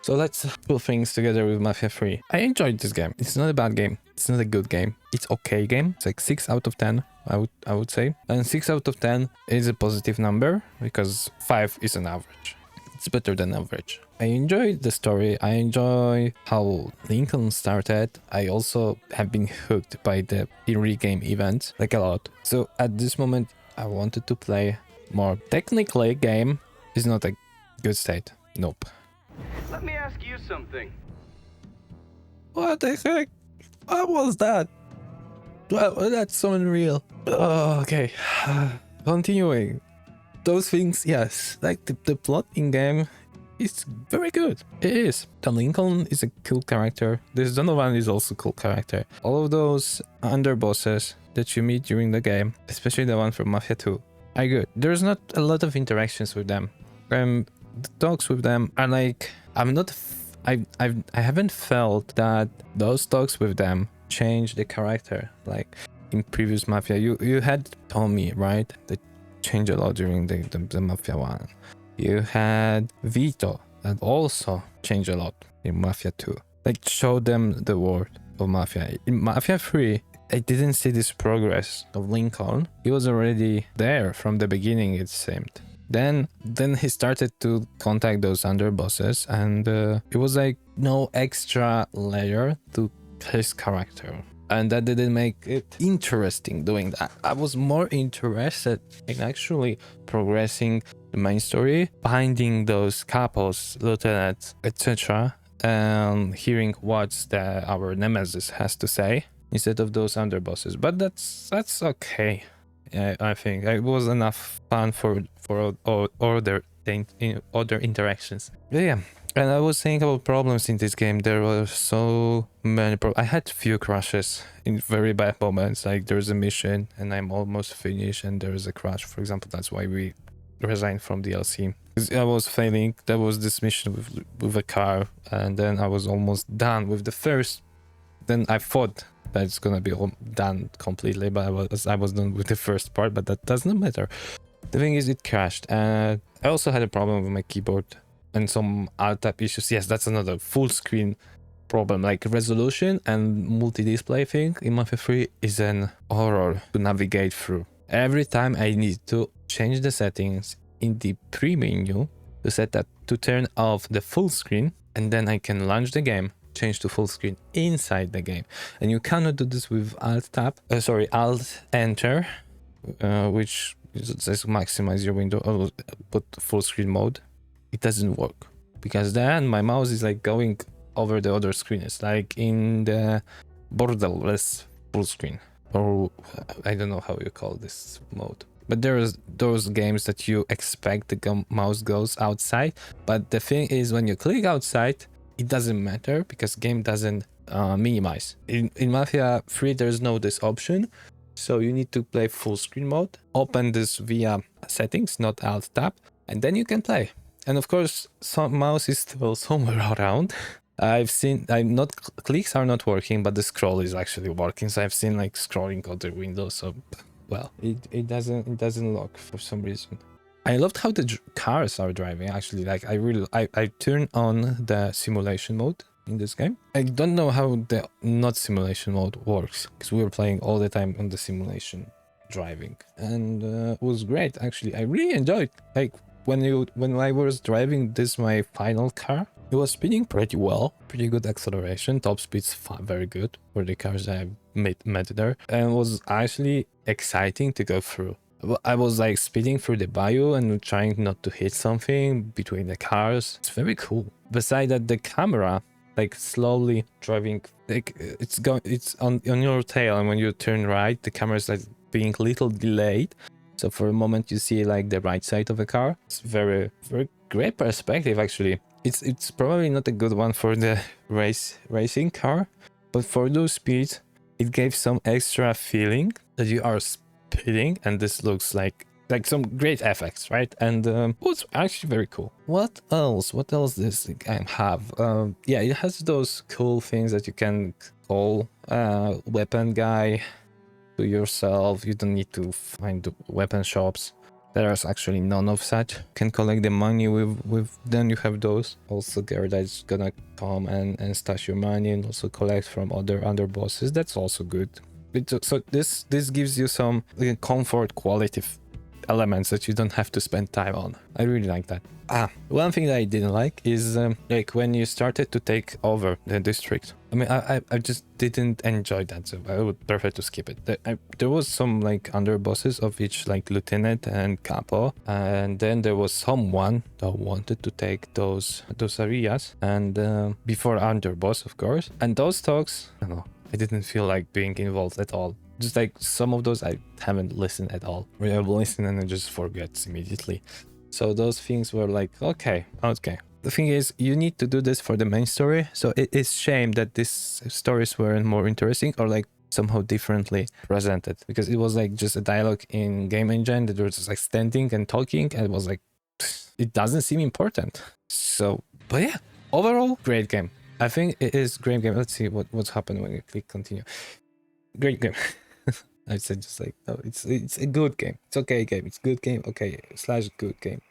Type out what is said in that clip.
So let's put things together with Mafia 3. I enjoyed this game. It's not a bad game. It's not a good game. It's okay game. It's like 6 out of 10, I would say. And 6 out of 10 is a positive number because 5 is an average. It's better than average. I enjoy the story. I enjoy how Lincoln started. I also have been hooked by the in-game events, like a lot. So at this moment, I wanted to play more. Technically, game is not a good state. Nope. Let me ask you something. What the heck? What was that? Well, that's so unreal. Oh, okay. Continuing. Those things, yes. Like the plot in game is very good. It is. The Lincoln is a cool character. This Donovan is also a cool character. All of those underbosses that you meet during the game, especially the one from Mafia 2, are good. There's not a lot of interactions with them. The talks with them are like, I haven't felt that those talks with them change the character. Like in previous Mafia, you had Tommy, right? That changed a lot during the Mafia 1. You had Vito that also changed a lot in Mafia 2. Like showed them the world of Mafia. In Mafia 3, I didn't see this progress of Lincoln. He was already there from the beginning, it seemed. Then he started to contact those underbosses, and it was like no extra layer to his character. And that didn't make it interesting doing that. I was more interested in actually progressing the main story, finding those couples, lieutenants, etc., and hearing what our nemesis has to say instead of those underbosses. But that's okay. Yeah, I think it was enough fun for other interactions. But yeah, and I was thinking about problems in this game. There were so many problems. I had few crashes in very bad moments. Like there's a mission and I'm almost finished and there is a crash. For example, that's why we resigned from DLC. I was failing. There was this mission with a car, and then I was almost done with the first. Then I thought that it's gonna be all done completely, but I was done with the first part, but that does not matter. The thing is, it crashed, and I also had a problem with my keyboard and some alt-tab issues. Yes, that's another full screen problem. Like resolution and multi-display thing in Mafia 3 is an horror to navigate through. Every time I need to change the settings in the pre-menu to set that to turn off the full screen, and then I can launch the game, change to full screen inside the game. And you cannot do this with alt enter, which says maximize your window or put full screen mode. It doesn't work because then my mouse is like going over the other screen. It's like in the borderless full screen, or I don't know how you call this mode. But there's those games that you expect the mouse goes outside, but the thing is when you click outside, it doesn't matter because game doesn't minimize. In Mafia 3 there's no this option, so you need to play full screen mode, open this via settings, not alt tab, and then you can play. And of course some mouse is still somewhere around. Clicks are not working, but the scroll is actually working, so I've seen like scrolling other windows, so well, it doesn't lock for some reason. I loved how the cars are driving, actually. Like I turned on the simulation mode in this game. I don't know how the not simulation mode works, because we were playing all the time on the simulation driving, and it was great actually. I really enjoyed, like when I was driving my final car, it was speeding pretty well, pretty good acceleration, top speed's very good for the cars that I met there, and it was actually exciting to go through. I was like speeding through the bayou and trying not to hit something between the cars. It's very cool. Besides that, the camera like slowly driving, like it's on your tail, and when you turn right, the camera is like being a little delayed. So for a moment you see like the right side of the car. It's very great perspective actually. It's probably not a good one for the racing car, but for those speeds, it gave some extra feeling that you are speeding, and this looks like some great effects, right? And it was actually very cool. What else does this game have? Yeah, it has those cool things that you can call weapon guy to yourself. You don't need to find the weapon shops. There's actually none of such. Can collect the money with then you have those. Also Gerda is gonna come and stash your money and also collect from other bosses. That's also good. So this gives you some comfort quality elements that you don't have to spend time on. I really like that. One thing that I didn't like is like when you started to take over the district. I mean, I just didn't enjoy that, so I would prefer to skip it. There was some like underbosses of each like lieutenant and capo, and then there was someone that wanted to take those areas, and before underboss, of course. And those talks, I don't know, I didn't feel like being involved at all. Just like some of those I haven't listened at all. I will listen and I just forget immediately. So those things were like, okay. The thing is, you need to do this for the main story. So it is shame that these stories weren't more interesting or like somehow differently presented, because it was like just a dialogue in game engine that was just like standing and talking, and it was like, it doesn't seem important. So, but yeah, overall, great game. I think it is great game. Let's see what's happened when you click continue. Great game. I said just like, oh, it's a good game. It's okay game. It's good game. Okay / good game.